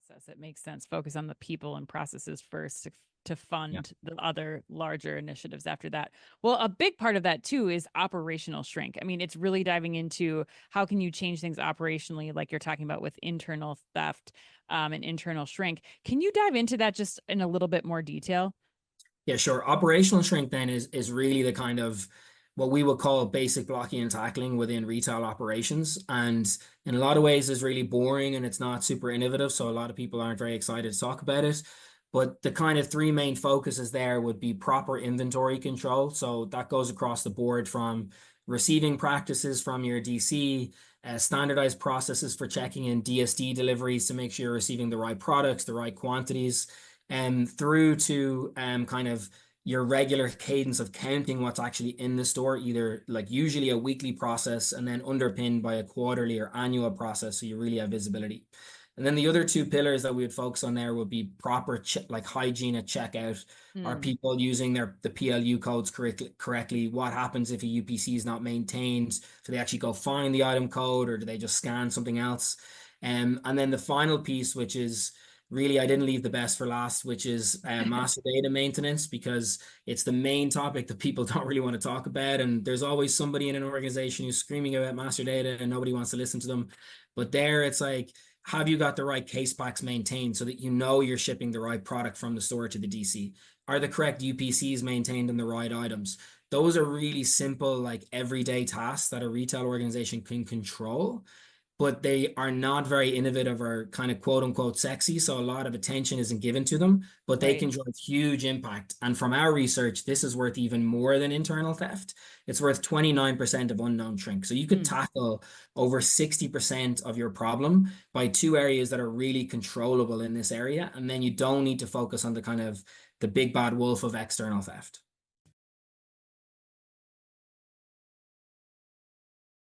process. It makes sense. Focus on the people and processes first to Yeah. fund the other larger initiatives after that. Well, a big part of that too is operational shrink. I mean, it's really diving into how can you change things operationally, like you're talking about with internal theft and internal shrink. Can you dive into that just in a little bit more detail? Yeah, sure. Operational shrink then is really the kind of what we would call basic blocking and tackling within retail operations. And in a lot of ways is really boring and it's not super innovative. So a lot of people aren't very excited to talk about it. But the kind of three main focuses there would be proper inventory control. So that goes across the board from receiving practices from your DC, standardized processes for checking in DSD deliveries to make sure you're receiving the right products, the right quantities, and through to kind of your regular cadence of counting what's actually in the store, either like usually a weekly process and then underpinned by a quarterly or annual process, so you really have visibility. And then the other two pillars that we would focus on there would be proper like hygiene at checkout. Are Hmm. people using the PLU codes correctly? What happens if a UPC is not maintained? Do they actually go find the item code or do they just scan something else? And then the final piece, which is really, I didn't leave the best for last, which is master data maintenance, because it's the main topic that people don't really want to talk about. And there's always somebody in an organization who's screaming about master data and nobody wants to listen to them. But there it's like, have you got the right case packs maintained so that you know you're shipping the right product from the store to the DC? Are the correct UPCs maintained in the right items? Those are really simple, like everyday tasks that a retail organization can control, but they are not very innovative or kind of quote unquote sexy. So a lot of attention isn't given to them, but they Right. can drive huge impact. And from our research, this is worth even more than internal theft. It's worth 29% of unknown shrink. So you could Hmm. tackle over 60% of your problem by two areas that are really controllable in this area. And then you don't need to focus on the kind of the big bad wolf of external theft.